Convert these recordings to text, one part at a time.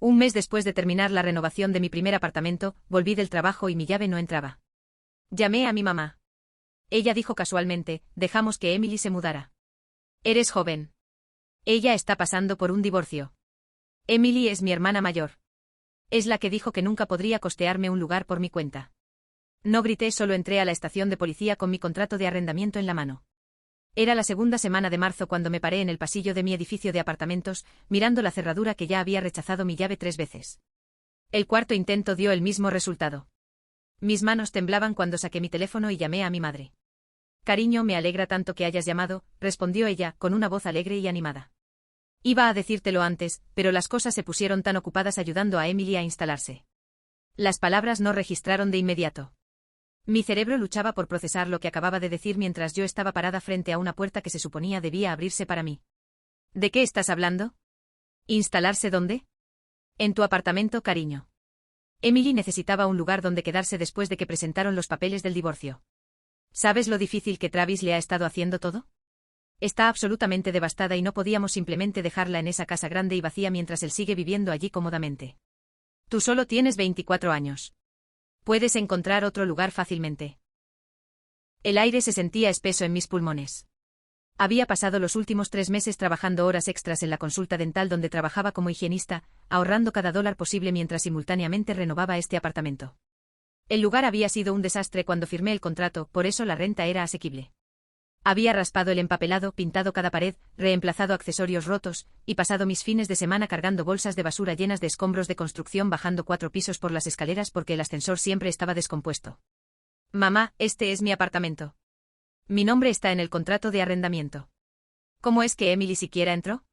Un mes después de terminar la renovación de mi primer apartamento, volví del trabajo y mi llave no entraba. Llamé a mi mamá. Ella dijo casualmente, dejamos que Emily se mudara. Eres joven. Ella está pasando por un divorcio. Emily es mi hermana mayor. Es la que dijo que nunca podría costearme un lugar por mi cuenta. No grité, solo entré a la estación de policía con mi contrato de arrendamiento en la mano. Era la segunda semana de marzo cuando me paré en el pasillo de mi edificio de apartamentos, mirando la cerradura que ya había rechazado mi llave 3 veces. El cuarto intento dio el mismo resultado. Mis manos temblaban cuando saqué mi teléfono y llamé a mi madre. Cariño, me alegra tanto que hayas llamado, respondió ella, con una voz alegre y animada. Iba a decírtelo antes, pero las cosas se pusieron tan ocupadas ayudando a Emily a instalarse. Las palabras no registraron de inmediato. Mi cerebro luchaba por procesar lo que acababa de decir mientras yo estaba parada frente a una puerta que se suponía debía abrirse para mí. ¿De qué estás hablando? ¿Instalarse dónde? En tu apartamento, cariño. Emily necesitaba un lugar donde quedarse después de que presentaron los papeles del divorcio. ¿Sabes lo difícil que Travis le ha estado haciendo todo? Está absolutamente devastada y no podíamos simplemente dejarla en esa casa grande y vacía mientras él sigue viviendo allí cómodamente. Tú solo tienes 24 años. Puedes encontrar otro lugar fácilmente. El aire se sentía espeso en mis pulmones. Había pasado los últimos 3 meses trabajando horas extras en la consulta dental donde trabajaba como higienista, ahorrando cada dólar posible mientras simultáneamente renovaba este apartamento. El lugar había sido un desastre cuando firmé el contrato, por eso la renta era asequible. Había raspado el empapelado, pintado cada pared, reemplazado accesorios rotos, y pasado mis fines de semana cargando bolsas de basura llenas de escombros de construcción bajando 4 pisos por las escaleras porque el ascensor siempre estaba descompuesto. Mamá, este es mi apartamento. Mi nombre está en el contrato de arrendamiento. ¿Cómo es que Emily siquiera entró?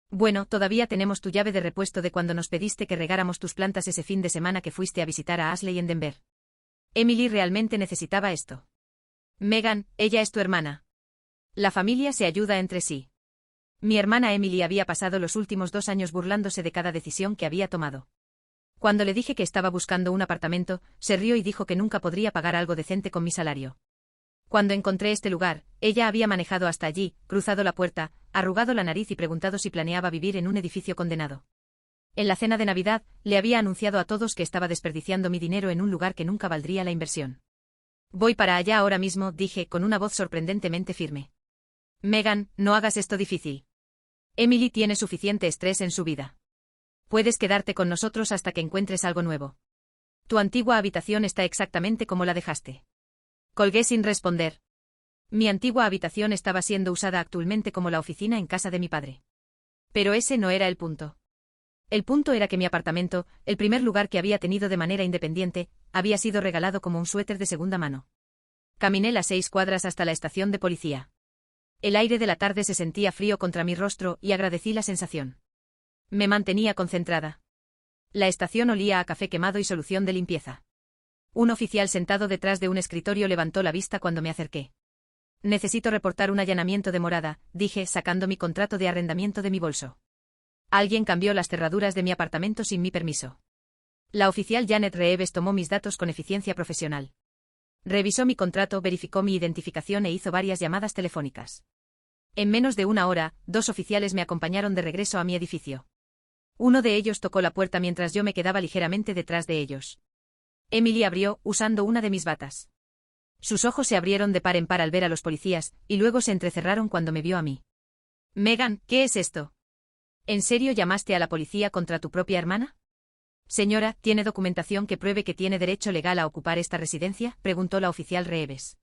Bueno, todavía tenemos tu llave de repuesto de cuando nos pediste que regáramos tus plantas ese fin de semana que fuiste a visitar a Ashley en Denver. Emily realmente necesitaba esto. Megan, ella es tu hermana. La familia se ayuda entre sí. Mi hermana Emily había pasado los últimos 2 años burlándose de cada decisión que había tomado. Cuando le dije que estaba buscando un apartamento, se rió y dijo que nunca podría pagar algo decente con mi salario. Cuando encontré este lugar, ella había manejado hasta allí, cruzado la puerta, arrugado la nariz y preguntado si planeaba vivir en un edificio condenado. En la cena de Navidad, le había anunciado a todos que estaba desperdiciando mi dinero en un lugar que nunca valdría la inversión. Voy para allá ahora mismo, dije con una voz sorprendentemente firme. Megan, no hagas esto difícil. Emily tiene suficiente estrés en su vida. Puedes quedarte con nosotros hasta que encuentres algo nuevo. Tu antigua habitación está exactamente como la dejaste. Colgué sin responder. Mi antigua habitación estaba siendo usada actualmente como la oficina en casa de mi padre. Pero ese no era el punto. El punto era que mi apartamento, el primer lugar que había tenido de manera independiente, había sido regalado como un suéter de segunda mano. Caminé las 6 cuadras hasta la estación de policía. El aire de la tarde se sentía frío contra mi rostro y agradecí la sensación. Me mantenía concentrada. La estación olía a café quemado y solución de limpieza. Un oficial sentado detrás de un escritorio levantó la vista cuando me acerqué. Necesito reportar un allanamiento de morada, dije, sacando mi contrato de arrendamiento de mi bolso. Alguien cambió las cerraduras de mi apartamento sin mi permiso. La oficial Janet Reeves tomó mis datos con eficiencia profesional. Revisó mi contrato, verificó mi identificación e hizo varias llamadas telefónicas. En menos de 1 hora, 2 oficiales me acompañaron de regreso a mi edificio. Uno de ellos tocó la puerta mientras yo me quedaba ligeramente detrás de ellos. Emily abrió, usando una de mis batas. Sus ojos se abrieron de par en par al ver a los policías, y luego se entrecerraron cuando me vio a mí. Megan, ¿qué es esto? ¿En serio llamaste a la policía contra tu propia hermana? Señora, ¿tiene documentación que pruebe que tiene derecho legal a ocupar esta residencia?, preguntó la oficial Reeves.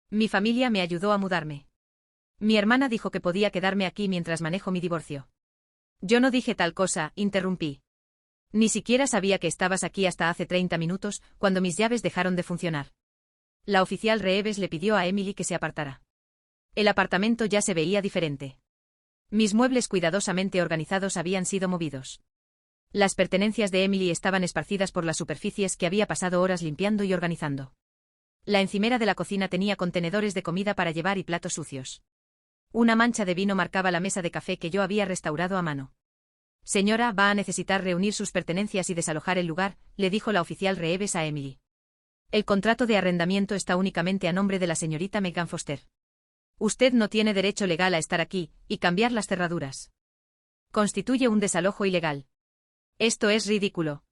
Mi familia me ayudó a mudarme. Mi hermana dijo que podía quedarme aquí mientras manejo mi divorcio. Yo no dije tal cosa, interrumpí. Ni siquiera sabía que estabas aquí hasta hace 30 minutos, cuando mis llaves dejaron de funcionar. La oficial Reeves le pidió a Emily que se apartara. El apartamento ya se veía diferente. Mis muebles cuidadosamente organizados habían sido movidos. Las pertenencias de Emily estaban esparcidas por las superficies que había pasado horas limpiando y organizando. La encimera de la cocina tenía contenedores de comida para llevar y platos sucios. Una mancha de vino marcaba la mesa de café que yo había restaurado a mano. Señora, va a necesitar reunir sus pertenencias y desalojar el lugar, le dijo la oficial Reeves a Emily. El contrato de arrendamiento está únicamente a nombre de la señorita Megan Foster. Usted no tiene derecho legal a estar aquí, y cambiar las cerraduras. Constituye un desalojo ilegal. Esto es ridículo.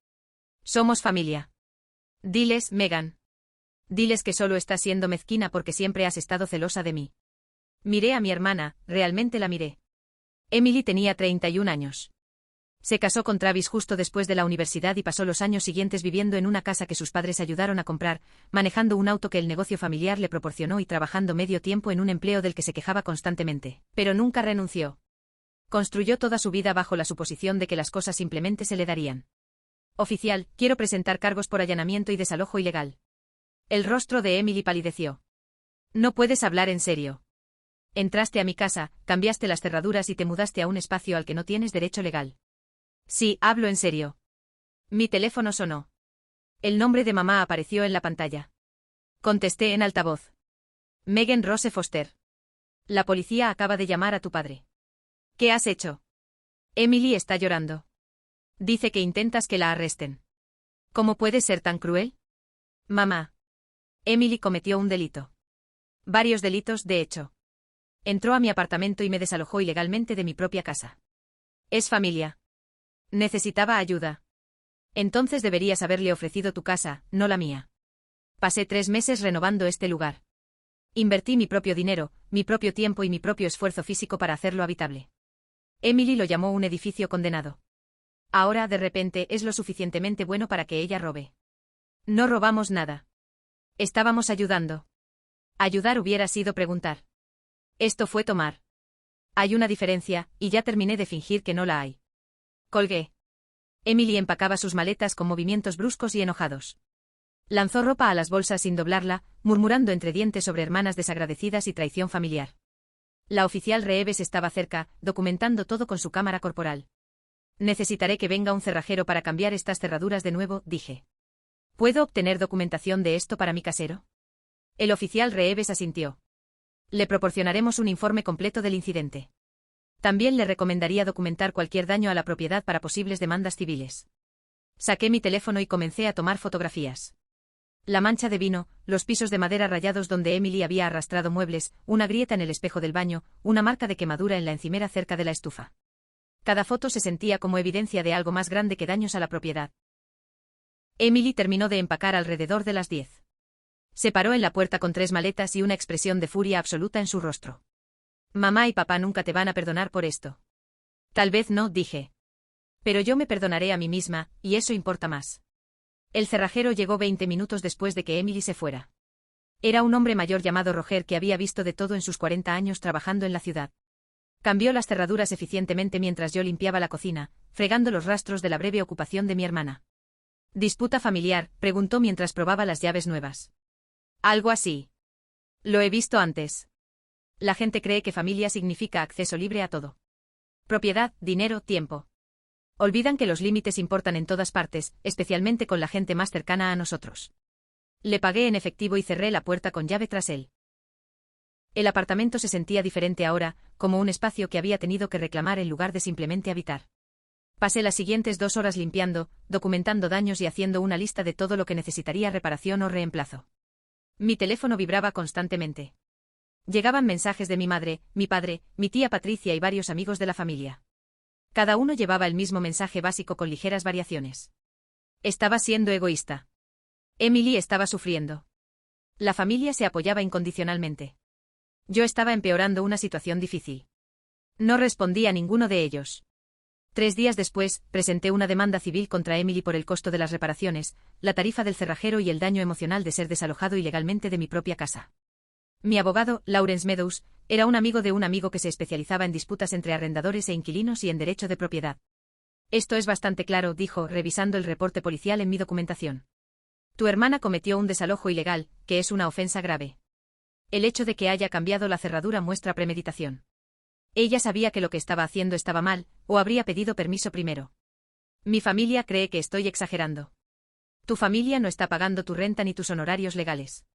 Somos familia. Diles, Megan. Diles que solo estás siendo mezquina porque siempre has estado celosa de mí. Miré a mi hermana, realmente la miré. Emily tenía 31 años. Se casó con Travis justo después de la universidad y pasó los años siguientes viviendo en una casa que sus padres ayudaron a comprar, manejando un auto que el negocio familiar le proporcionó y trabajando medio tiempo en un empleo del que se quejaba constantemente, pero nunca renunció. Construyó toda su vida bajo la suposición de que las cosas simplemente se le darían. Oficial, quiero presentar cargos por allanamiento y desalojo ilegal. El rostro de Emily palideció. No puedes hablar en serio. Entraste a mi casa, cambiaste las cerraduras y te mudaste a un espacio al que no tienes derecho legal. Sí, hablo en serio. Mi teléfono sonó. El nombre de mamá apareció en la pantalla. Contesté en altavoz. Megan Rose Foster. La policía acaba de llamar a tu padre. ¿Qué has hecho? Emily está llorando. Dice que intentas que la arresten. ¿Cómo puedes ser tan cruel? Mamá. Emily cometió un delito. Varios delitos, de hecho. Entró a mi apartamento y me desalojó ilegalmente de mi propia casa. Es familia. Necesitaba ayuda. Entonces deberías haberle ofrecido tu casa, no la mía. Pasé 3 meses renovando este lugar. Invertí mi propio dinero, mi propio tiempo y mi propio esfuerzo físico para hacerlo habitable. Emily lo llamó un edificio condenado. Ahora, de repente, es lo suficientemente bueno para que ella robe. No robamos nada. Estábamos ayudando. Ayudar hubiera sido preguntar. Esto fue tomar. Hay una diferencia, y ya terminé de fingir que no la hay. Colgué. Emily empacaba sus maletas con movimientos bruscos y enojados. Lanzó ropa a las bolsas sin doblarla, murmurando entre dientes sobre hermanas desagradecidas y traición familiar. La oficial Reeves estaba cerca, documentando todo con su cámara corporal. Necesitaré que venga un cerrajero para cambiar estas cerraduras de nuevo, dije. ¿Puedo obtener documentación de esto para mi casero? El oficial Reeves asintió. Le proporcionaremos un informe completo del incidente. También le recomendaría documentar cualquier daño a la propiedad para posibles demandas civiles. Saqué mi teléfono y comencé a tomar fotografías. La mancha de vino, los pisos de madera rayados donde Emily había arrastrado muebles, una grieta en el espejo del baño, una marca de quemadura en la encimera cerca de la estufa. Cada foto se sentía como evidencia de algo más grande que daños a la propiedad. Emily terminó de empacar alrededor de las 10. Se paró en la puerta con 3 maletas y una expresión de furia absoluta en su rostro. Mamá y papá nunca te van a perdonar por esto. Tal vez no, dije. Pero yo me perdonaré a mí misma, y eso importa más. El cerrajero llegó 20 minutos después de que Emily se fuera. Era un hombre mayor llamado Roger que había visto de todo en sus 40 años trabajando en la ciudad. Cambió las cerraduras eficientemente mientras yo limpiaba la cocina, fregando los rastros de la breve ocupación de mi hermana. ¿Disputa familiar?, preguntó mientras probaba las llaves nuevas. Algo así. Lo he visto antes. La gente cree que familia significa acceso libre a todo. Propiedad, dinero, tiempo. Olvidan que los límites importan en todas partes, especialmente con la gente más cercana a nosotros. Le pagué en efectivo y cerré la puerta con llave tras él. El apartamento se sentía diferente ahora, como un espacio que había tenido que reclamar en lugar de simplemente habitar. Pasé las siguientes 2 horas limpiando, documentando daños y haciendo una lista de todo lo que necesitaría reparación o reemplazo. Mi teléfono vibraba constantemente. Llegaban mensajes de mi madre, mi padre, mi tía Patricia y varios amigos de la familia. Cada uno llevaba el mismo mensaje básico con ligeras variaciones. Estaba siendo egoísta. Emily estaba sufriendo. La familia se apoyaba incondicionalmente. Yo estaba empeorando una situación difícil. No respondí a ninguno de ellos. 3 días después, presenté una demanda civil contra Emily por el costo de las reparaciones, la tarifa del cerrajero y el daño emocional de ser desalojado ilegalmente de mi propia casa. Mi abogado, Lawrence Meadows, era un amigo de un amigo que se especializaba en disputas entre arrendadores e inquilinos y en derecho de propiedad. Esto es bastante claro, dijo, revisando el reporte policial en mi documentación. Tu hermana cometió un desalojo ilegal, que es una ofensa grave. El hecho de que haya cambiado la cerradura muestra premeditación. Ella sabía que lo que estaba haciendo estaba mal, o habría pedido permiso primero. Mi familia cree que estoy exagerando. Tu familia no está pagando tu renta ni tus honorarios legales.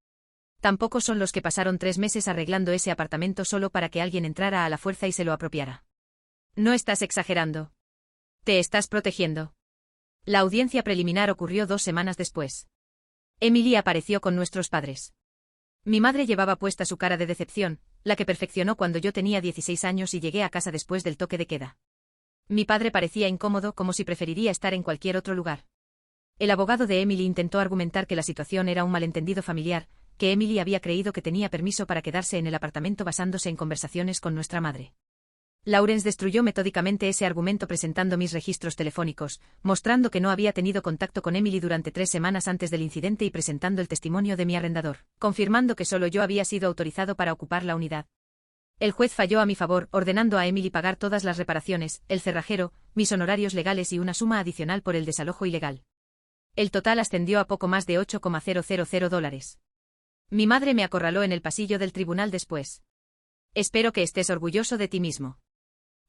Tampoco son los que pasaron 3 meses arreglando ese apartamento solo para que alguien entrara a la fuerza y se lo apropiara. No estás exagerando. Te estás protegiendo. La audiencia preliminar ocurrió 2 semanas después. Emily apareció con nuestros padres. Mi madre llevaba puesta su cara de decepción, la que perfeccionó cuando yo tenía 16 años y llegué a casa después del toque de queda. Mi padre parecía incómodo, como si preferiría estar en cualquier otro lugar. El abogado de Emily intentó argumentar que la situación era un malentendido familiar, que Emily había creído que tenía permiso para quedarse en el apartamento basándose en conversaciones con nuestra madre. Lawrence destruyó metódicamente ese argumento presentando mis registros telefónicos, mostrando que no había tenido contacto con Emily durante 3 semanas antes del incidente y presentando el testimonio de mi arrendador, confirmando que solo yo había sido autorizado para ocupar la unidad. El juez falló a mi favor, ordenando a Emily pagar todas las reparaciones, el cerrajero, mis honorarios legales y una suma adicional por el desalojo ilegal. El total ascendió a poco más de $8,000. Mi madre me acorraló en el pasillo del tribunal después. Espero que estés orgulloso de ti mismo.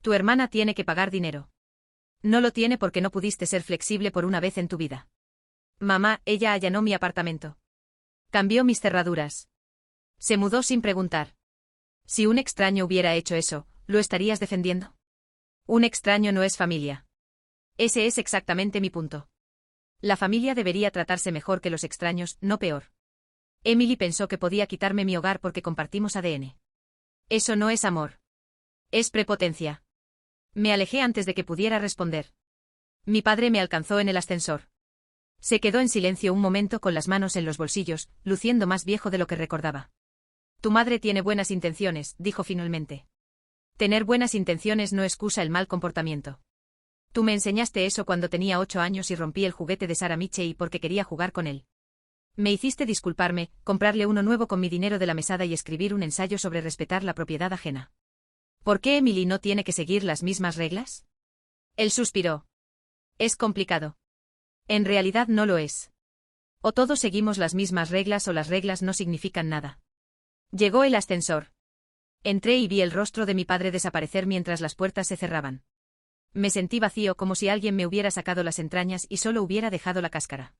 Tu hermana tiene que pagar dinero. No lo tiene porque no pudiste ser flexible por una vez en tu vida. Mamá, ella allanó mi apartamento. Cambió mis cerraduras. Se mudó sin preguntar. Si un extraño hubiera hecho eso, ¿lo estarías defendiendo? Un extraño no es familia. Ese es exactamente mi punto. La familia debería tratarse mejor que los extraños, no peor. Emily pensó que podía quitarme mi hogar porque compartimos ADN. Eso no es amor. Es prepotencia. Me alejé antes de que pudiera responder. Mi padre me alcanzó en el ascensor. Se quedó en silencio un momento con las manos en los bolsillos, luciendo más viejo de lo que recordaba. Tu madre tiene buenas intenciones, dijo finalmente. Tener buenas intenciones no excusa el mal comportamiento. Tú me enseñaste eso cuando tenía 8 años y rompí el juguete de Sarah Michey porque quería jugar con él. Me hiciste disculparme, comprarle uno nuevo con mi dinero de la mesada y escribir un ensayo sobre respetar la propiedad ajena. ¿Por qué Emily no tiene que seguir las mismas reglas? Él suspiró. Es complicado. En realidad no lo es. O todos seguimos las mismas reglas o las reglas no significan nada. Llegó el ascensor. Entré y vi el rostro de mi padre desaparecer mientras las puertas se cerraban. Me sentí vacío como si alguien me hubiera sacado las entrañas y solo hubiera dejado la cáscara.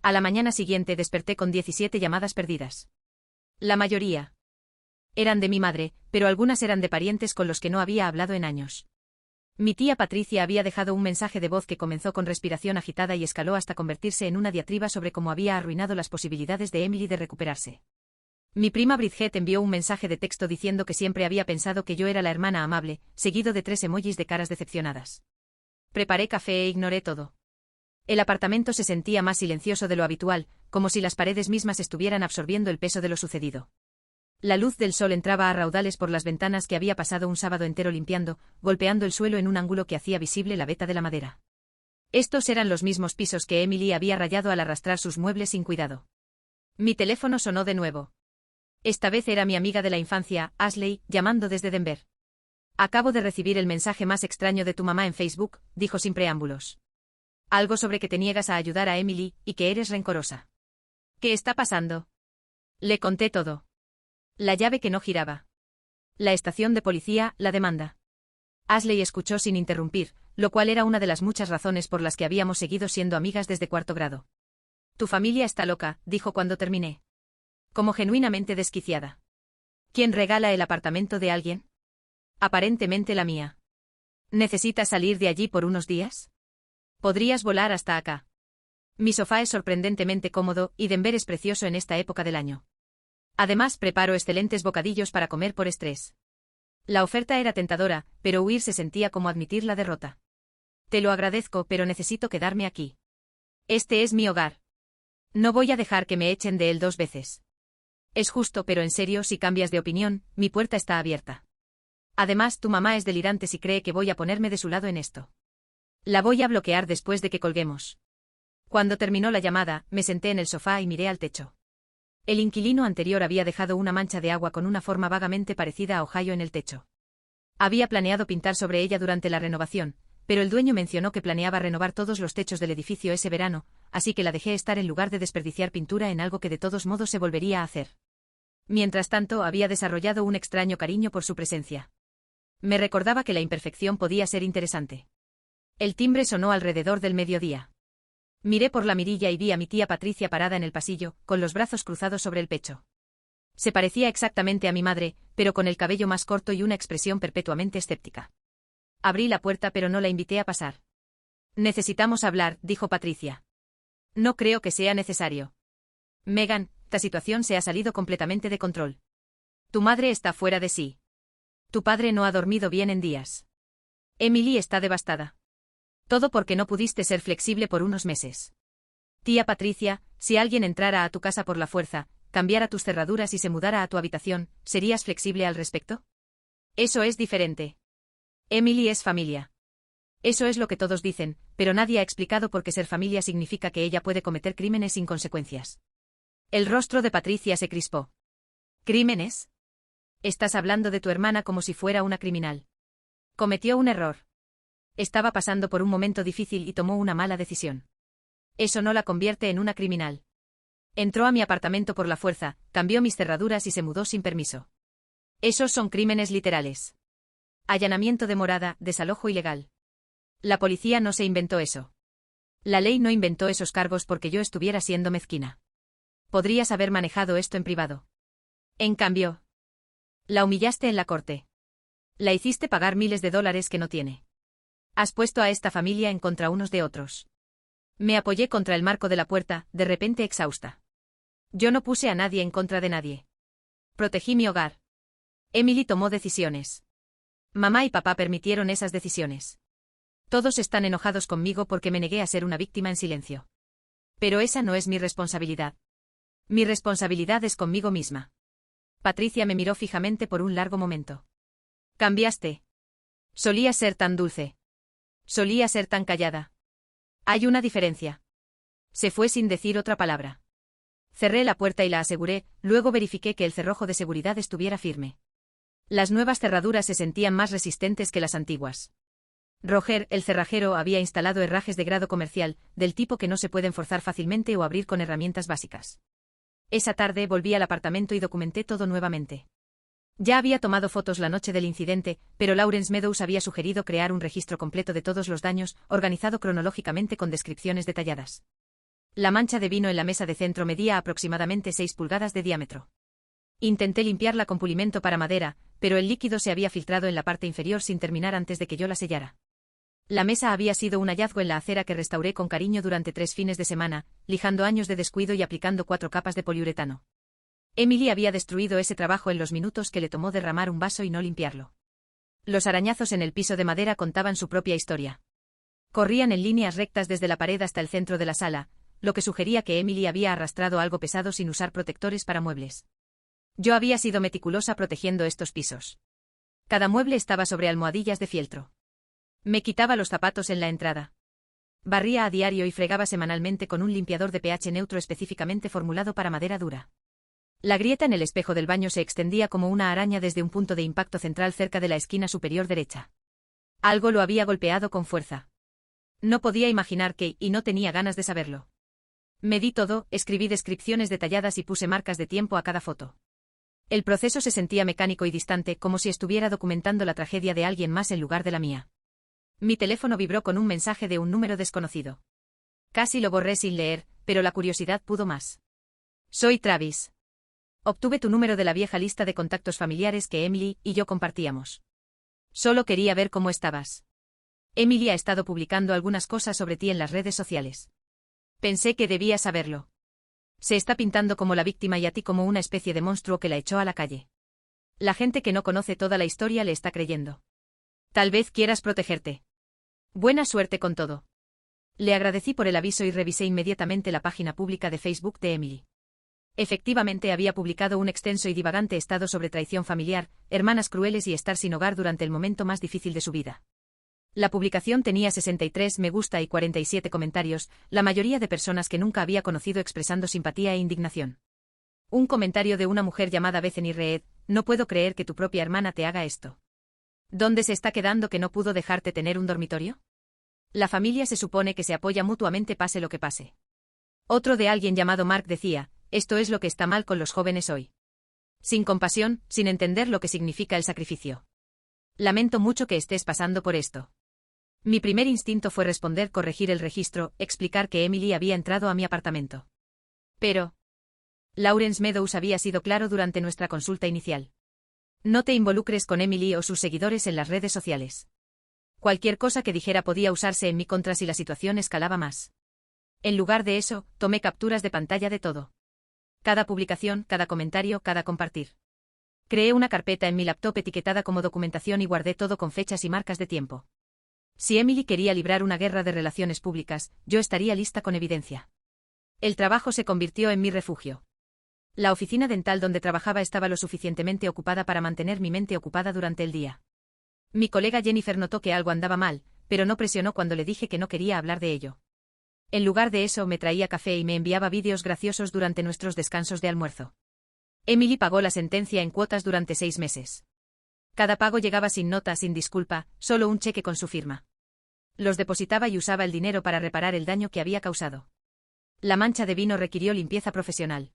A la mañana siguiente desperté con 17 llamadas perdidas. La mayoría eran de mi madre, pero algunas eran de parientes con los que no había hablado en años. Mi tía Patricia había dejado un mensaje de voz que comenzó con respiración agitada y escaló hasta convertirse en una diatriba sobre cómo había arruinado las posibilidades de Emily de recuperarse. Mi prima Bridget envió un mensaje de texto diciendo que siempre había pensado que yo era la hermana amable, seguido de 3 emojis de caras decepcionadas. Preparé café e ignoré todo. El apartamento se sentía más silencioso de lo habitual, como si las paredes mismas estuvieran absorbiendo el peso de lo sucedido. La luz del sol entraba a raudales por las ventanas que había pasado un sábado entero limpiando, golpeando el suelo en un ángulo que hacía visible la veta de la madera. Estos eran los mismos pisos que Emily había rayado al arrastrar sus muebles sin cuidado. Mi teléfono sonó de nuevo. Esta vez era mi amiga de la infancia, Ashley, llamando desde Denver. Acabo de recibir el mensaje más extraño de tu mamá en Facebook, dijo sin preámbulos. Algo sobre que te niegas a ayudar a Emily, y que eres rencorosa. ¿Qué está pasando? Le conté todo. La llave que no giraba. La estación de policía, la demanda. Ashley escuchó sin interrumpir, lo cual era una de las muchas razones por las que habíamos seguido siendo amigas desde 4º grado. Tu familia está loca, dijo cuando terminé. Como genuinamente desquiciada. ¿Quién regala el apartamento de alguien? Aparentemente la mía. ¿Necesitas salir de allí por unos días? Podrías volar hasta acá. Mi sofá es sorprendentemente cómodo y Denver es precioso en esta época del año. Además, preparo excelentes bocadillos para comer por estrés. La oferta era tentadora, pero huir se sentía como admitir la derrota. Te lo agradezco, pero necesito quedarme aquí. Este es mi hogar. No voy a dejar que me echen de él 2 veces. Es justo, pero en serio, si cambias de opinión, mi puerta está abierta. Además, tu mamá es delirante si cree que voy a ponerme de su lado en esto. La voy a bloquear después de que colguemos. Cuando terminó la llamada, me senté en el sofá y miré al techo. El inquilino anterior había dejado una mancha de agua con una forma vagamente parecida a Ohio en el techo. Había planeado pintar sobre ella durante la renovación, pero el dueño mencionó que planeaba renovar todos los techos del edificio ese verano, así que la dejé estar en lugar de desperdiciar pintura en algo que de todos modos se volvería a hacer. Mientras tanto, había desarrollado un extraño cariño por su presencia. Me recordaba que la imperfección podía ser interesante. El timbre sonó alrededor del mediodía. Miré por la mirilla y vi a mi tía Patricia parada en el pasillo, con los brazos cruzados sobre el pecho. Se parecía exactamente a mi madre, pero con el cabello más corto y una expresión perpetuamente escéptica. Abrí la puerta pero no la invité a pasar. Necesitamos hablar, dijo Patricia. No creo que sea necesario. Megan, esta situación se ha salido completamente de control. Tu madre está fuera de sí. Tu padre no ha dormido bien en días. Emily está devastada. Todo porque no pudiste ser flexible por unos meses. Tía Patricia, si alguien entrara a tu casa por la fuerza, cambiara tus cerraduras y se mudara a tu habitación, ¿serías flexible al respecto? Eso es diferente. Emily es familia. Eso es lo que todos dicen, pero nadie ha explicado por qué ser familia significa que ella puede cometer crímenes sin consecuencias. El rostro de Patricia se crispó. ¿Crímenes? Estás hablando de tu hermana como si fuera una criminal. Cometió un error. Estaba pasando por un momento difícil y tomó una mala decisión. Eso no la convierte en una criminal. Entró a mi apartamento por la fuerza, cambió mis cerraduras y se mudó sin permiso. Esos son crímenes literales. Allanamiento de morada, desalojo ilegal. La policía no se inventó eso. La ley no inventó esos cargos porque yo estuviera siendo mezquina. Podrías haber manejado esto en privado. En cambio, la humillaste en la corte. La hiciste pagar miles de dólares que no tiene. Has puesto a esta familia en contra unos de otros. Me apoyé contra el marco de la puerta, de repente exhausta. Yo no puse a nadie en contra de nadie. Protegí mi hogar. Emily tomó decisiones. Mamá y papá permitieron esas decisiones. Todos están enojados conmigo porque me negué a ser una víctima en silencio. Pero esa no es mi responsabilidad. Mi responsabilidad es conmigo misma. Patricia me miró fijamente por un largo momento. Cambiaste. Solías ser tan dulce. Solías ser tan callada. Hay una diferencia. Se fue sin decir otra palabra. Cerré la puerta y la aseguré, luego verifiqué que el cerrojo de seguridad estuviera firme. Las nuevas cerraduras se sentían más resistentes que las antiguas. Roger, el cerrajero, había instalado herrajes de grado comercial, del tipo que no se pueden forzar fácilmente o abrir con herramientas básicas. Esa tarde volví al apartamento y documenté todo nuevamente. Ya había tomado fotos la noche del incidente, pero Lawrence Meadows había sugerido crear un registro completo de todos los daños, organizado cronológicamente con descripciones detalladas. La mancha de vino en la mesa de centro medía aproximadamente 6 pulgadas de diámetro. Intenté limpiarla con pulimento para madera, pero el líquido se había filtrado en la parte inferior sin terminar antes de que yo la sellara. La mesa había sido un hallazgo en la acera que restauré con cariño durante 3 fines de semana, lijando años de descuido y aplicando 4 capas de poliuretano. Emily había destruido ese trabajo en los minutos que le tomó derramar un vaso y no limpiarlo. Los arañazos en el piso de madera contaban su propia historia. Corrían en líneas rectas desde la pared hasta el centro de la sala, lo que sugería que Emily había arrastrado algo pesado sin usar protectores para muebles. Yo había sido meticulosa protegiendo estos pisos. Cada mueble estaba sobre almohadillas de fieltro. Me quitaba los zapatos en la entrada. Barría a diario y fregaba semanalmente con un limpiador de pH neutro específicamente formulado para madera dura. La grieta en el espejo del baño se extendía como una araña desde un punto de impacto central cerca de la esquina superior derecha. Algo lo había golpeado con fuerza. No podía imaginar qué, y no tenía ganas de saberlo. Medí todo, escribí descripciones detalladas y puse marcas de tiempo a cada foto. El proceso se sentía mecánico y distante, como si estuviera documentando la tragedia de alguien más en lugar de la mía. Mi teléfono vibró con un mensaje de un número desconocido. Casi lo borré sin leer, pero la curiosidad pudo más. Soy Travis. Obtuve tu número de la vieja lista de contactos familiares que Emily y yo compartíamos. Solo quería ver cómo estabas. Emily ha estado publicando algunas cosas sobre ti en las redes sociales. Pensé que debías saberlo. Se está pintando como la víctima y a ti como una especie de monstruo que la echó a la calle. La gente que no conoce toda la historia le está creyendo. Tal vez quieras protegerte. Buena suerte con todo. Le agradecí por el aviso y revisé inmediatamente la página pública de Facebook de Emily. Efectivamente había publicado un extenso y divagante estado sobre traición familiar, hermanas crueles y estar sin hogar durante el momento más difícil de su vida. La publicación tenía 63 me gusta y 47 comentarios, la mayoría de personas que nunca había conocido expresando simpatía e indignación. Un comentario de una mujer llamada Bethany Reed: no puedo creer que tu propia hermana te haga esto. ¿Dónde se está quedando que no pudo dejarte tener un dormitorio? La familia se supone que se apoya mutuamente pase lo que pase. Otro de alguien llamado Mark decía: esto es lo que está mal con los jóvenes hoy. Sin compasión, sin entender lo que significa el sacrificio. Lamento mucho que estés pasando por esto. Mi primer instinto fue responder, corregir el registro, explicar que Emily había entrado a mi apartamento. Pero Lawrence Meadows había sido claro durante nuestra consulta inicial. No te involucres con Emily o sus seguidores en las redes sociales. Cualquier cosa que dijera podía usarse en mi contra si la situación escalaba más. En lugar de eso, tomé capturas de pantalla de todo. Cada publicación, cada comentario, cada compartir. Creé una carpeta en mi laptop etiquetada como documentación y guardé todo con fechas y marcas de tiempo. Si Emily quería librar una guerra de relaciones públicas, yo estaría lista con evidencia. El trabajo se convirtió en mi refugio. La oficina dental donde trabajaba estaba lo suficientemente ocupada para mantener mi mente ocupada durante el día. Mi colega Jennifer notó que algo andaba mal, pero no presionó cuando le dije que no quería hablar de ello. En lugar de eso, me traía café y me enviaba vídeos graciosos durante nuestros descansos de almuerzo. Emily pagó la sentencia en cuotas durante 6 meses. Cada pago llegaba sin nota, sin disculpa, solo un cheque con su firma. Los depositaba y usaba el dinero para reparar el daño que había causado. La mancha de vino requirió limpieza profesional.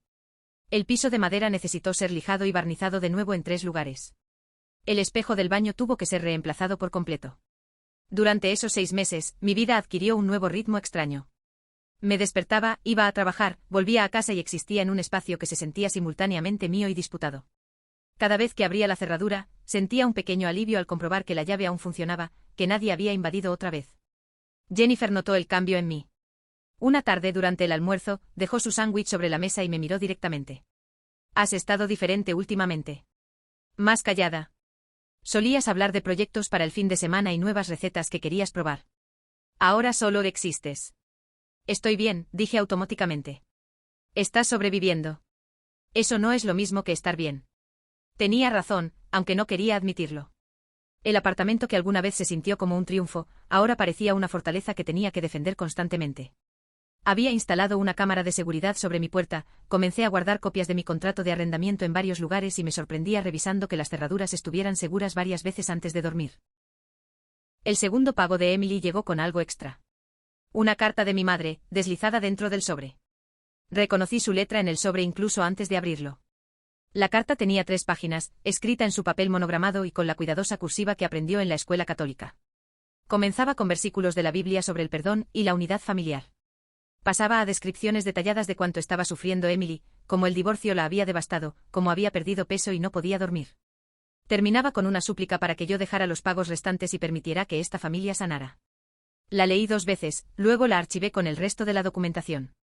El piso de madera necesitó ser lijado y barnizado de nuevo en 3 lugares. El espejo del baño tuvo que ser reemplazado por completo. Durante esos 6 meses, mi vida adquirió un nuevo ritmo extraño. Me despertaba, iba a trabajar, volvía a casa y existía en un espacio que se sentía simultáneamente mío y disputado. Cada vez que abría la cerradura, sentía un pequeño alivio al comprobar que la llave aún funcionaba, que nadie había invadido otra vez. Jennifer notó el cambio en mí. Una tarde durante el almuerzo, dejó su sándwich sobre la mesa y me miró directamente. «Has estado diferente últimamente. Más callada. Solías hablar de proyectos para el fin de semana y nuevas recetas que querías probar. Ahora solo existes». «Estoy bien», dije automáticamente. «Estás sobreviviendo. Eso no es lo mismo que estar bien». Tenía razón, aunque no quería admitirlo. El apartamento que alguna vez se sintió como un triunfo, ahora parecía una fortaleza que tenía que defender constantemente. Había instalado una cámara de seguridad sobre mi puerta, comencé a guardar copias de mi contrato de arrendamiento en varios lugares y me sorprendía revisando que las cerraduras estuvieran seguras varias veces antes de dormir. El segundo pago de Emily llegó con algo extra. Una carta de mi madre, deslizada dentro del sobre. Reconocí su letra en el sobre incluso antes de abrirlo. La carta tenía 3 páginas, escrita en su papel monogramado y con la cuidadosa cursiva que aprendió en la escuela católica. Comenzaba con versículos de la Biblia sobre el perdón y la unidad familiar. Pasaba a descripciones detalladas de cuánto estaba sufriendo Emily, cómo el divorcio la había devastado, cómo había perdido peso y no podía dormir. Terminaba con una súplica para que yo dejara los pagos restantes y permitiera que esta familia sanara. La leí 2 veces, luego la archivé con el resto de la documentación.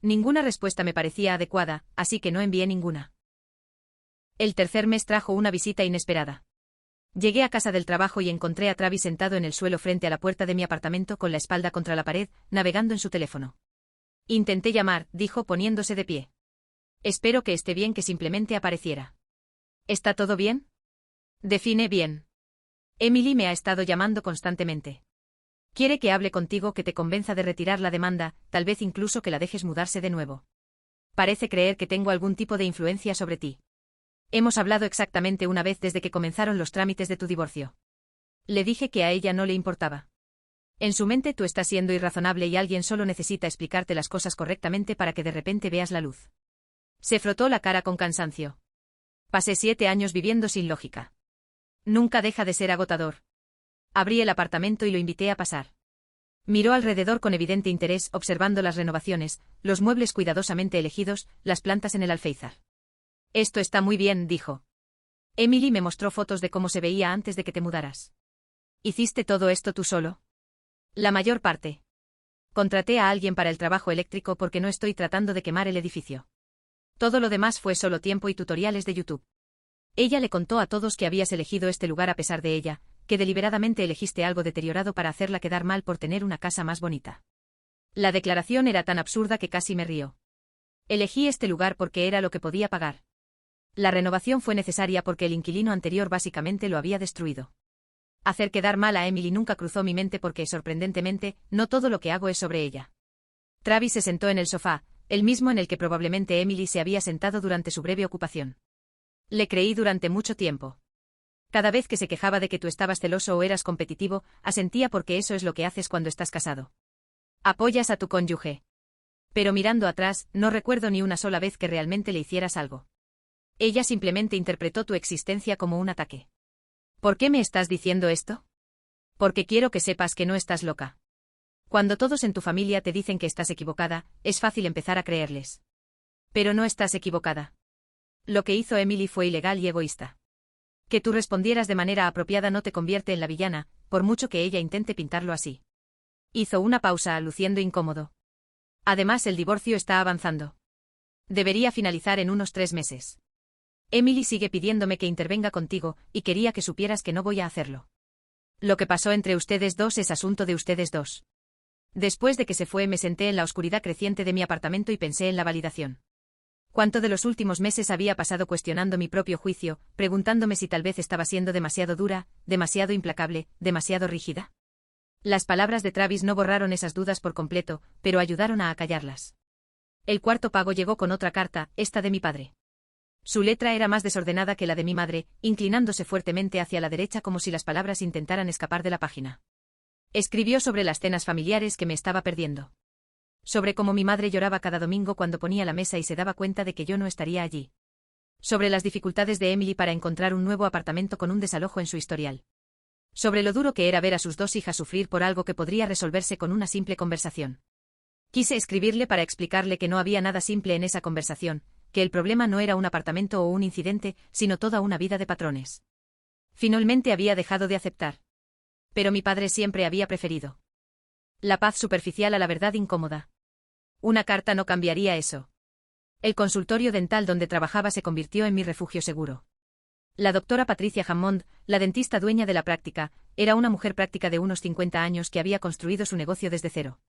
Ninguna respuesta me parecía adecuada, así que no envié ninguna. El tercer mes trajo una visita inesperada. Llegué a casa del trabajo y encontré a Travis sentado en el suelo frente a la puerta de mi apartamento con la espalda contra la pared, navegando en su teléfono. Intenté llamar, dijo poniéndose de pie. Espero que esté bien, que simplemente apareciera. ¿Está todo bien? Define bien. Emily me ha estado llamando constantemente. Quiere que hable contigo, que te convenza de retirar la demanda, tal vez incluso que la dejes mudarse de nuevo. Parece creer que tengo algún tipo de influencia sobre ti. Hemos hablado exactamente una vez desde que comenzaron los trámites de tu divorcio. Le dije que a ella no le importaba. En su mente tú estás siendo irrazonable y alguien solo necesita explicarte las cosas correctamente para que de repente veas la luz. Se frotó la cara con cansancio. Pasé 7 años viviendo sin lógica. Nunca deja de ser agotador. Abrí el apartamento y lo invité a pasar. Miró alrededor con evidente interés, observando las renovaciones, los muebles cuidadosamente elegidos, las plantas en el alféizar. Esto está muy bien, dijo. Emily me mostró fotos de cómo se veía antes de que te mudaras. ¿Hiciste todo esto tú solo? La mayor parte. Contraté a alguien para el trabajo eléctrico porque no estoy tratando de quemar el edificio. Todo lo demás fue solo tiempo y tutoriales de YouTube. Ella le contó a todos que habías elegido este lugar a pesar de ella, que deliberadamente elegiste algo deteriorado para hacerla quedar mal por tener una casa más bonita. La declaración era tan absurda que casi me río. Elegí este lugar porque era lo que podía pagar. La renovación fue necesaria porque el inquilino anterior básicamente lo había destruido. Hacer quedar mal a Emily nunca cruzó mi mente porque, sorprendentemente, no todo lo que hago es sobre ella. Travis se sentó en el sofá, el mismo en el que probablemente Emily se había sentado durante su breve ocupación. Le creí durante mucho tiempo. Cada vez que se quejaba de que tú estabas celoso o eras competitivo, asentía porque eso es lo que haces cuando estás casado. Apoyas a tu cónyuge. Pero mirando atrás, no recuerdo ni una sola vez que realmente le hicieras algo. Ella simplemente interpretó tu existencia como un ataque. ¿Por qué me estás diciendo esto? Porque quiero que sepas que no estás loca. Cuando todos en tu familia te dicen que estás equivocada, es fácil empezar a creerles. Pero no estás equivocada. Lo que hizo Emily fue ilegal y egoísta. Que tú respondieras de manera apropiada no te convierte en la villana, por mucho que ella intente pintarlo así. Hizo una pausa, luciendo incómodo. Además, el divorcio está avanzando. Debería finalizar en unos 3 meses. Emily sigue pidiéndome que intervenga contigo, y quería que supieras que no voy a hacerlo. Lo que pasó entre ustedes dos es asunto de ustedes dos. Después de que se fue, me senté en la oscuridad creciente de mi apartamento y pensé en la validación. Cuánto de los últimos meses había pasado cuestionando mi propio juicio, preguntándome si tal vez estaba siendo demasiado dura, demasiado implacable, demasiado rígida. Las palabras de Travis no borraron esas dudas por completo, pero ayudaron a acallarlas. El cuarto pago llegó con otra carta, esta de mi padre. Su letra era más desordenada que la de mi madre, inclinándose fuertemente hacia la derecha como si las palabras intentaran escapar de la página. Escribió sobre las cenas familiares que me estaba perdiendo. Sobre cómo mi madre lloraba cada domingo cuando ponía la mesa y se daba cuenta de que yo no estaría allí. Sobre las dificultades de Emily para encontrar un nuevo apartamento con un desalojo en su historial. Sobre lo duro que era ver a sus dos hijas sufrir por algo que podría resolverse con una simple conversación. Quise escribirle para explicarle que no había nada simple en esa conversación, que el problema no era un apartamento o un incidente, sino toda una vida de patrones. Finalmente había dejado de aceptar. Pero mi padre siempre había preferido la paz superficial a la verdad incómoda. Una carta no cambiaría eso. El consultorio dental donde trabajaba se convirtió en mi refugio seguro. La doctora Patricia Hammond, la dentista dueña de la práctica, era una mujer práctica de unos 50 años que había construido su negocio desde cero.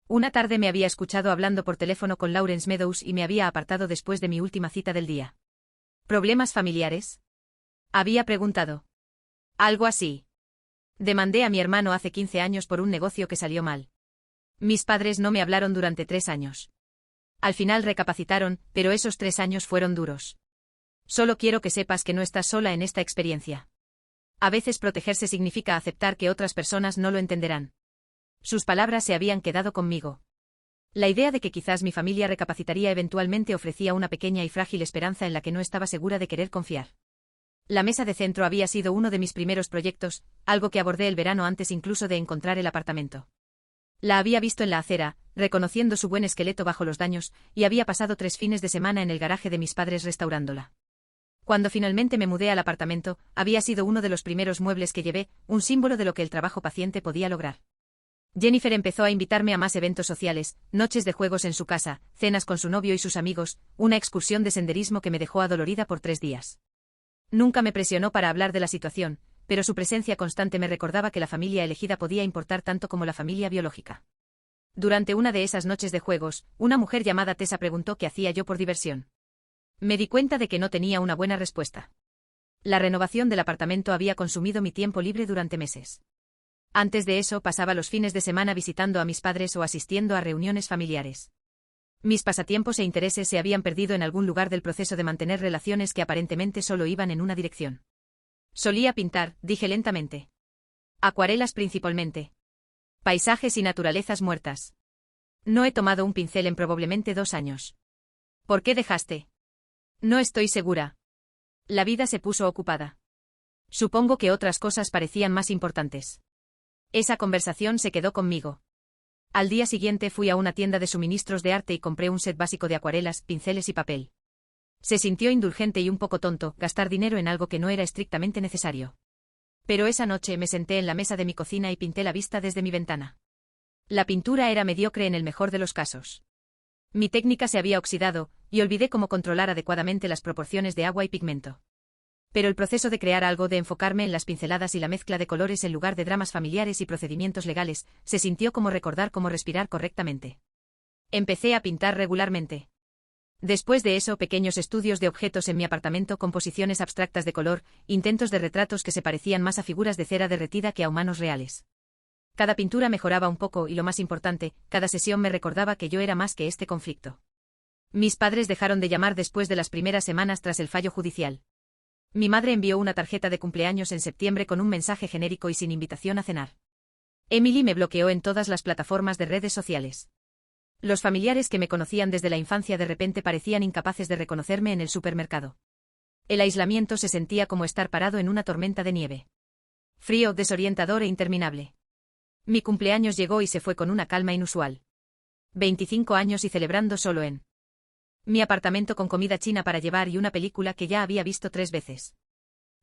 Una tarde me había escuchado hablando por teléfono con Lawrence Meadows y me había apartado después de mi última cita del día. ¿Problemas familiares?, había preguntado. Algo así. Demandé a mi hermano hace 15 años por un negocio que salió mal. Mis padres no me hablaron durante 3 años. Al final recapacitaron, pero esos 3 años fueron duros. Solo quiero que sepas que no estás sola en esta experiencia. A veces protegerse significa aceptar que otras personas no lo entenderán. Sus palabras se habían quedado conmigo. La idea de que quizás mi familia recapacitaría eventualmente ofrecía una pequeña y frágil esperanza en la que no estaba segura de querer confiar. La mesa de centro había sido uno de mis primeros proyectos, algo que abordé el verano antes incluso de encontrar el apartamento. La había visto en la acera, reconociendo su buen esqueleto bajo los daños, y había pasado 3 fines de semana en el garaje de mis padres restaurándola. Cuando finalmente me mudé al apartamento, había sido uno de los primeros muebles que llevé, un símbolo de lo que el trabajo paciente podía lograr. Jennifer empezó a invitarme a más eventos sociales, noches de juegos en su casa, cenas con su novio y sus amigos, una excursión de senderismo que me dejó adolorida por 3 días. Nunca me presionó para hablar de la situación, pero su presencia constante me recordaba que la familia elegida podía importar tanto como la familia biológica. Durante una de esas noches de juegos, una mujer llamada Tessa preguntó qué hacía yo por diversión. Me di cuenta de que no tenía una buena respuesta. La renovación del apartamento había consumido mi tiempo libre durante meses. Antes de eso pasaba los fines de semana visitando a mis padres o asistiendo a reuniones familiares. Mis pasatiempos e intereses se habían perdido en algún lugar del proceso de mantener relaciones que aparentemente solo iban en una dirección. Solía pintar, dije lentamente. Acuarelas principalmente. Paisajes y naturalezas muertas. No he tomado un pincel en probablemente 2 años. ¿Por qué dejaste? No estoy segura. La vida se puso ocupada. Supongo que otras cosas parecían más importantes. Esa conversación se quedó conmigo. Al día siguiente fui a una tienda de suministros de arte y compré un set básico de acuarelas, pinceles y papel. Se sintió indulgente y un poco tonto gastar dinero en algo que no era estrictamente necesario. Pero esa noche me senté en la mesa de mi cocina y pinté la vista desde mi ventana. La pintura era mediocre en el mejor de los casos. Mi técnica se había oxidado, y olvidé cómo controlar adecuadamente las proporciones de agua y pigmento. Pero el proceso de crear algo, de enfocarme en las pinceladas y la mezcla de colores en lugar de dramas familiares y procedimientos legales, se sintió como recordar cómo respirar correctamente. Empecé a pintar regularmente. Después de eso, pequeños estudios de objetos en mi apartamento, composiciones abstractas de color, intentos de retratos que se parecían más a figuras de cera derretida que a humanos reales. Cada pintura mejoraba un poco y, lo más importante, cada sesión me recordaba que yo era más que este conflicto. Mis padres dejaron de llamar después de las primeras semanas tras el fallo judicial. Mi madre envió una tarjeta de cumpleaños en septiembre con un mensaje genérico y sin invitación a cenar. Emily me bloqueó en todas las plataformas de redes sociales. Los familiares que me conocían desde la infancia de repente parecían incapaces de reconocerme en el supermercado. El aislamiento se sentía como estar parado en una tormenta de nieve. Frío, desorientador e interminable. Mi cumpleaños llegó y se fue con una calma inusual. 25 años y celebrando solo en mi apartamento, con comida china para llevar y una película que ya había visto 3 veces.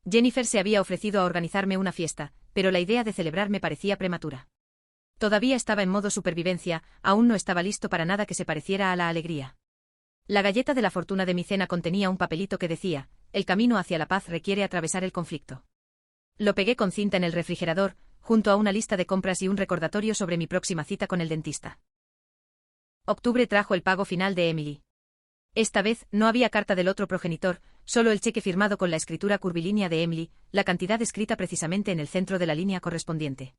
Jennifer se había ofrecido a organizarme una fiesta, pero la idea de celebrar me parecía prematura. Todavía estaba en modo supervivencia, aún no estaba listo para nada que se pareciera a la alegría. La galleta de la fortuna de mi cena contenía un papelito que decía: el camino hacia la paz requiere atravesar el conflicto. Lo pegué con cinta en el refrigerador, junto a una lista de compras y un recordatorio sobre mi próxima cita con el dentista. Octubre trajo el pago final de Emily. Esta vez, no había carta del otro progenitor, solo el cheque firmado con la escritura curvilínea de Emily, la cantidad escrita precisamente en el centro de la línea correspondiente.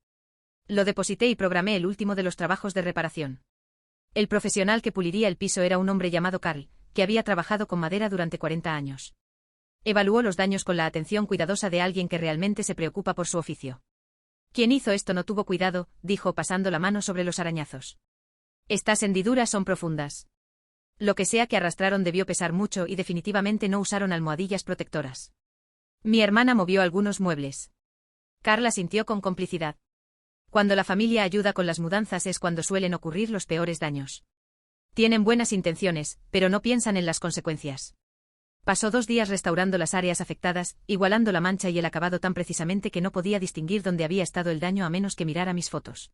Lo deposité y programé el último de los trabajos de reparación. El profesional que puliría el piso era un hombre llamado Carl, que había trabajado con madera durante 40 años. Evaluó los daños con la atención cuidadosa de alguien que realmente se preocupa por su oficio. Quien hizo esto no tuvo cuidado, dijo pasando la mano sobre los arañazos. Estas hendiduras son profundas. Lo que sea que arrastraron debió pesar mucho y definitivamente no usaron almohadillas protectoras. Mi hermana movió algunos muebles. Carla sintió con complicidad. Cuando la familia ayuda con las mudanzas es cuando suelen ocurrir los peores daños. Tienen buenas intenciones, pero no piensan en las consecuencias. Pasó 2 días restaurando las áreas afectadas, igualando la mancha y el acabado tan precisamente que no podía distinguir dónde había estado el daño a menos que mirara mis fotos.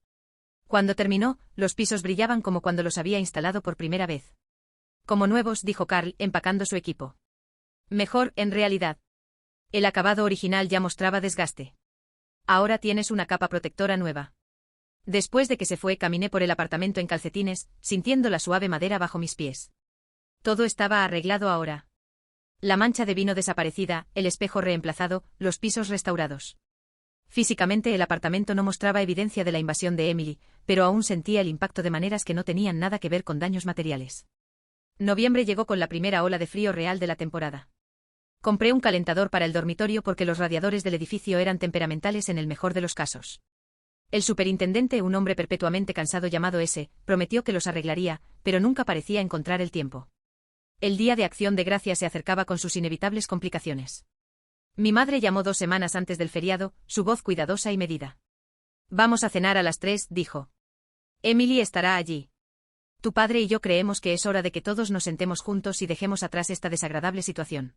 Cuando terminó, los pisos brillaban como cuando los había instalado por primera vez. Como nuevos, dijo Carl, empacando su equipo. Mejor, en realidad. El acabado original ya mostraba desgaste. Ahora tienes una capa protectora nueva. Después de que se fue, caminé por el apartamento en calcetines, sintiendo la suave madera bajo mis pies. Todo estaba arreglado ahora. La mancha de vino desaparecida, el espejo reemplazado, los pisos restaurados. Físicamente el apartamento no mostraba evidencia de la invasión de Emily, pero aún sentía el impacto de maneras que no tenían nada que ver con daños materiales. Noviembre llegó con la primera ola de frío real de la temporada. Compré un calentador para el dormitorio porque los radiadores del edificio eran temperamentales en el mejor de los casos. El superintendente, un hombre perpetuamente cansado llamado S., prometió que los arreglaría, pero nunca parecía encontrar el tiempo. El día de Acción de Gracias se acercaba con sus inevitables complicaciones. Mi madre llamó 2 semanas antes del feriado, su voz cuidadosa y medida. Vamos a cenar a las 3, dijo. Emily estará allí. Tu padre y yo creemos que es hora de que todos nos sentemos juntos y dejemos atrás esta desagradable situación.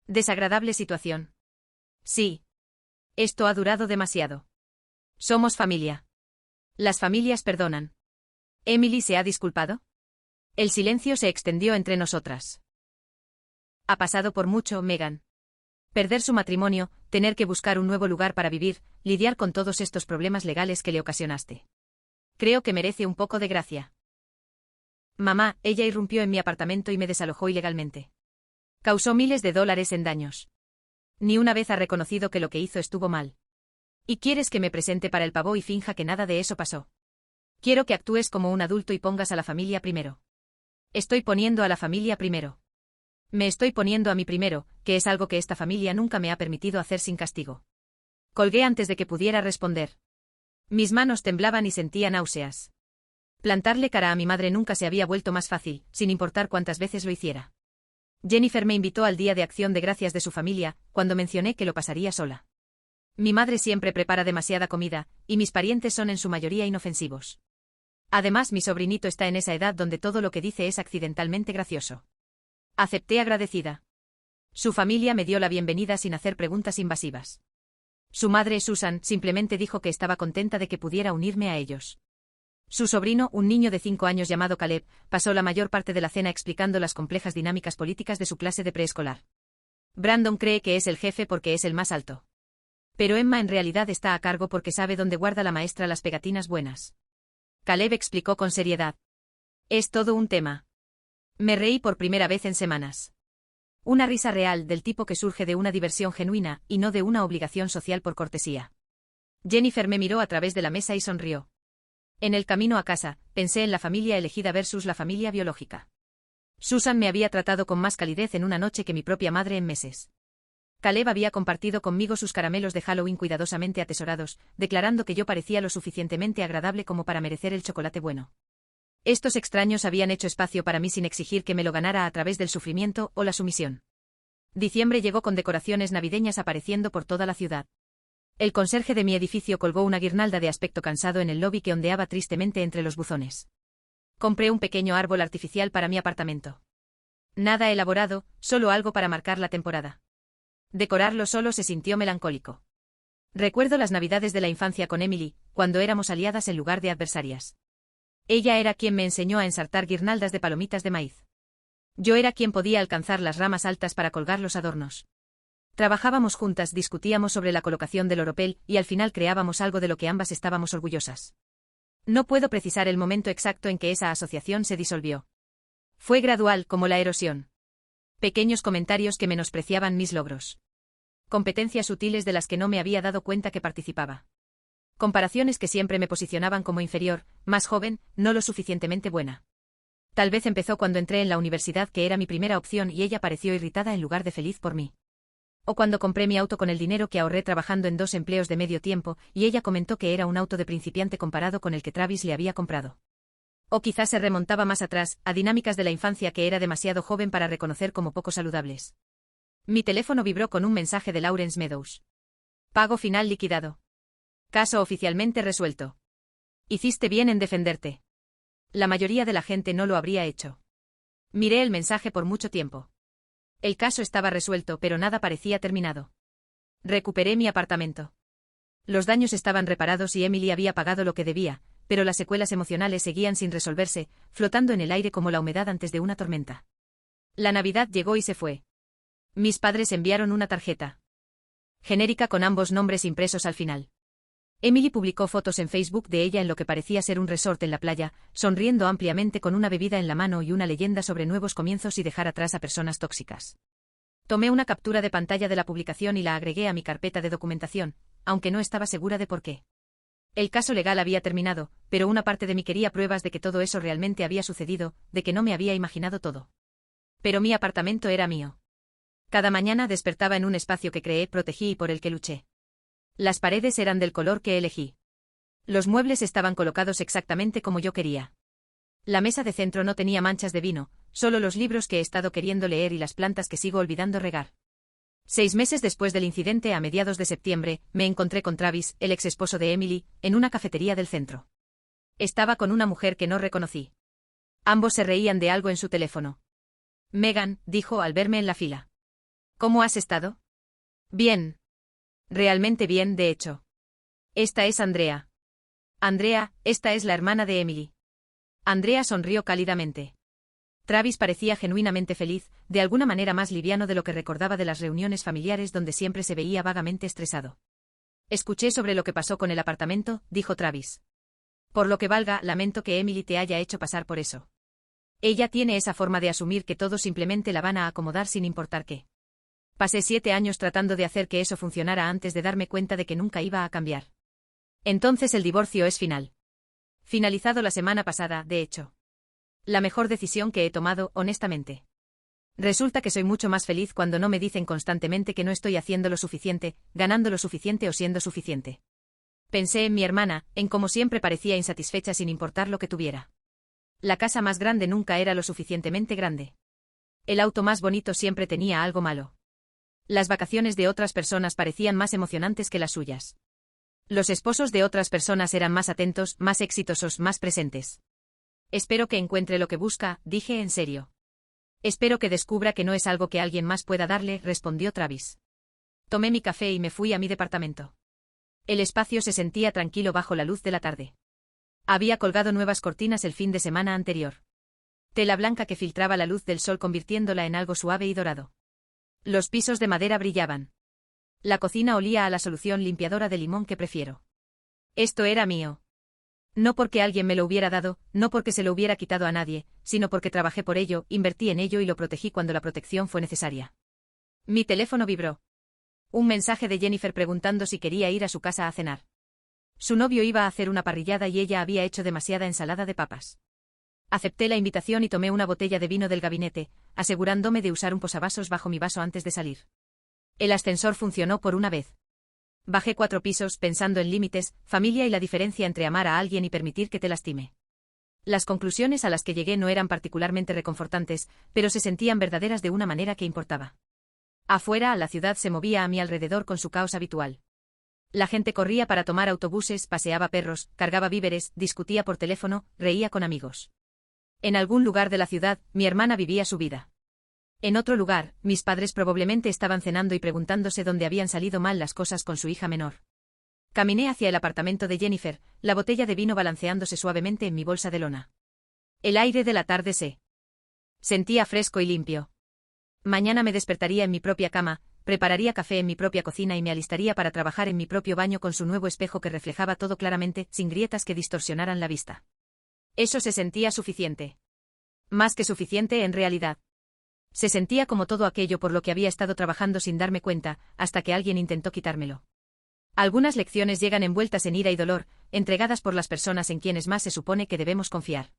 ¿Desagradable situación? Sí. Esto ha durado demasiado. Somos familia. Las familias perdonan. ¿Emily se ha disculpado? El silencio se extendió entre nosotras. Ha pasado por mucho, Megan. Perder su matrimonio, tener que buscar un nuevo lugar para vivir, lidiar con todos estos problemas legales que le ocasionaste. Creo que merece un poco de gracia. Mamá, ella irrumpió en mi apartamento y me desalojó ilegalmente. Causó miles de dólares en daños. Ni una vez ha reconocido que lo que hizo estuvo mal. ¿Y quieres que me presente para el pavó y finja que nada de eso pasó? Quiero que actúes como un adulto y pongas a la familia primero. Estoy poniendo a la familia primero. Me estoy poniendo a mí primero, que es algo que esta familia nunca me ha permitido hacer sin castigo. Colgué antes de que pudiera responder. Mis manos temblaban y sentía náuseas. Plantarle cara a mi madre nunca se había vuelto más fácil, sin importar cuántas veces lo hiciera. Jennifer me invitó al Día de Acción de Gracias de su familia, cuando mencioné que lo pasaría sola. Mi madre siempre prepara demasiada comida, y mis parientes son en su mayoría inofensivos. Además, mi sobrinito está en esa edad donde todo lo que dice es accidentalmente gracioso. Acepté agradecida. Su familia me dio la bienvenida sin hacer preguntas invasivas. Su madre, Susan, simplemente dijo que estaba contenta de que pudiera unirme a ellos. Su sobrino, un niño de 5 años llamado Caleb, pasó la mayor parte de la cena explicando las complejas dinámicas políticas de su clase de preescolar. Brandon cree que es el jefe porque es el más alto. Pero Emma en realidad está a cargo porque sabe dónde guarda la maestra las pegatinas buenas. Caleb explicó con seriedad. Es todo un tema. Me reí por primera vez en semanas. Una risa real del tipo que surge de una diversión genuina y no de una obligación social por cortesía. Jennifer me miró a través de la mesa y sonrió. En el camino a casa, pensé en la familia elegida versus la familia biológica. Susan me había tratado con más calidez en una noche que mi propia madre en meses. Caleb había compartido conmigo sus caramelos de Halloween cuidadosamente atesorados, declarando que yo parecía lo suficientemente agradable como para merecer el chocolate bueno. Estos extraños habían hecho espacio para mí sin exigir que me lo ganara a través del sufrimiento o la sumisión. Diciembre llegó con decoraciones navideñas apareciendo por toda la ciudad. El conserje de mi edificio colgó una guirnalda de aspecto cansado en el lobby que ondeaba tristemente entre los buzones. Compré un pequeño árbol artificial para mi apartamento. Nada elaborado, solo algo para marcar la temporada. Decorarlo solo se sintió melancólico. Recuerdo las navidades de la infancia con Emily, cuando éramos aliadas en lugar de adversarias. Ella era quien me enseñó a ensartar guirnaldas de palomitas de maíz. Yo era quien podía alcanzar las ramas altas para colgar los adornos. Trabajábamos juntas, discutíamos sobre la colocación del oropel y al final creábamos algo de lo que ambas estábamos orgullosas. No puedo precisar el momento exacto en que esa asociación se disolvió. Fue gradual, como la erosión. Pequeños comentarios que menospreciaban mis logros. Competencias sutiles de las que no me había dado cuenta que participaba. Comparaciones que siempre me posicionaban como inferior, más joven, no lo suficientemente buena. Tal vez empezó cuando entré en la universidad, que era mi primera opción, y ella pareció irritada en lugar de feliz por mí. O cuando compré mi auto con el dinero que ahorré trabajando en 2 empleos de medio tiempo, y ella comentó que era un auto de principiante comparado con el que Travis le había comprado. O quizás se remontaba más atrás, a dinámicas de la infancia que era demasiado joven para reconocer como poco saludables. Mi teléfono vibró con un mensaje de Lawrence Meadows. Pago final liquidado. Caso oficialmente resuelto. Hiciste bien en defenderte. La mayoría de la gente no lo habría hecho. Miré el mensaje por mucho tiempo. El caso estaba resuelto, pero nada parecía terminado. Recuperé mi apartamento. Los daños estaban reparados y Emily había pagado lo que debía, pero las secuelas emocionales seguían sin resolverse, flotando en el aire como la humedad antes de una tormenta. La Navidad llegó y se fue. Mis padres enviaron una tarjeta genérica con ambos nombres impresos al final. Emily publicó fotos en Facebook de ella en lo que parecía ser un resort en la playa, sonriendo ampliamente con una bebida en la mano y una leyenda sobre nuevos comienzos y dejar atrás a personas tóxicas. Tomé una captura de pantalla de la publicación y la agregué a mi carpeta de documentación, aunque no estaba segura de por qué. El caso legal había terminado, pero una parte de mí quería pruebas de que todo eso realmente había sucedido, de que no me había imaginado todo. Pero mi apartamento era mío. Cada mañana despertaba en un espacio que creé, protegí y por el que luché. Las paredes eran del color que elegí. Los muebles estaban colocados exactamente como yo quería. La mesa de centro no tenía manchas de vino, solo los libros que he estado queriendo leer y las plantas que sigo olvidando regar. 6 meses después del incidente, a mediados de septiembre, me encontré con Travis, el ex esposo de Emily, en una cafetería del centro. Estaba con una mujer que no reconocí. Ambos se reían de algo en su teléfono. Megan, dijo al verme en la fila. ¿Cómo has estado? Bien. Realmente bien, de hecho. Esta es Andrea. Andrea, esta es la hermana de Emily. Andrea sonrió cálidamente. Travis parecía genuinamente feliz, de alguna manera más liviano de lo que recordaba de las reuniones familiares donde siempre se veía vagamente estresado. Escuché sobre lo que pasó con el apartamento, dijo Travis. Por lo que valga, lamento que Emily te haya hecho pasar por eso. Ella tiene esa forma de asumir que todos simplemente la van a acomodar sin importar qué. Pasé 7 años tratando de hacer que eso funcionara antes de darme cuenta de que nunca iba a cambiar. Entonces el divorcio es final. Finalizado la semana pasada, de hecho. La mejor decisión que he tomado, honestamente. Resulta que soy mucho más feliz cuando no me dicen constantemente que no estoy haciendo lo suficiente, ganando lo suficiente o siendo suficiente. Pensé en mi hermana, en cómo siempre parecía insatisfecha sin importar lo que tuviera. La casa más grande nunca era lo suficientemente grande. El auto más bonito siempre tenía algo malo. Las vacaciones de otras personas parecían más emocionantes que las suyas. Los esposos de otras personas eran más atentos, más exitosos, más presentes. Espero que encuentre lo que busca, dije en serio. Espero que descubra que no es algo que alguien más pueda darle, respondió Travis. Tomé mi café y me fui a mi departamento. El espacio se sentía tranquilo bajo la luz de la tarde. Había colgado nuevas cortinas el fin de semana anterior. Tela blanca que filtraba la luz del sol convirtiéndola en algo suave y dorado. Los pisos de madera brillaban. La cocina olía a la solución limpiadora de limón que prefiero. Esto era mío. No porque alguien me lo hubiera dado, no porque se lo hubiera quitado a nadie, sino porque trabajé por ello, invertí en ello y lo protegí cuando la protección fue necesaria. Mi teléfono vibró. Un mensaje de Jennifer preguntando si quería ir a su casa a cenar. Su novio iba a hacer una parrillada y ella había hecho demasiada ensalada de papas. Acepté la invitación y tomé una botella de vino del gabinete, asegurándome de usar un posavasos bajo mi vaso antes de salir. El ascensor funcionó por una vez. Bajé 4 pisos pensando en límites, familia y la diferencia entre amar a alguien y permitir que te lastime. Las conclusiones a las que llegué no eran particularmente reconfortantes, pero se sentían verdaderas de una manera que importaba. Afuera, la ciudad se movía a mi alrededor con su caos habitual. La gente corría para tomar autobuses, paseaba perros, cargaba víveres, discutía por teléfono, reía con amigos. En algún lugar de la ciudad, mi hermana vivía su vida. En otro lugar, mis padres probablemente estaban cenando y preguntándose dónde habían salido mal las cosas con su hija menor. Caminé hacia el apartamento de Jennifer, la botella de vino balanceándose suavemente en mi bolsa de lona. El aire de la tarde se sentía fresco y limpio. Mañana me despertaría en mi propia cama, prepararía café en mi propia cocina y me alistaría para trabajar en mi propio baño con su nuevo espejo que reflejaba todo claramente, sin grietas que distorsionaran la vista. Eso se sentía suficiente. Más que suficiente en realidad. Se sentía como todo aquello por lo que había estado trabajando sin darme cuenta, hasta que alguien intentó quitármelo. Algunas lecciones llegan envueltas en ira y dolor, entregadas por las personas en quienes más se supone que debemos confiar.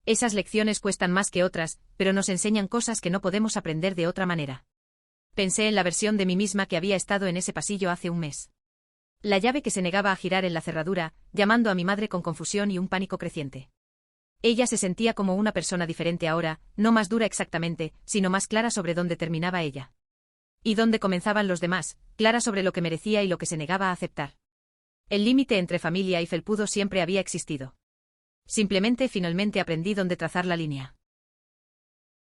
Esas lecciones cuestan más que otras, pero nos enseñan cosas que no podemos aprender de otra manera. Pensé en la versión de mí misma que había estado en ese pasillo hace un mes. La llave que se negaba a girar en la cerradura, llamando a mi madre con confusión y un pánico creciente. Ella se sentía como una persona diferente ahora, no más dura exactamente, sino más clara sobre dónde terminaba ella. Y dónde comenzaban los demás, clara sobre lo que merecía y lo que se negaba a aceptar. El límite entre familia y felpudo siempre había existido. Simplemente finalmente aprendí dónde trazar la línea.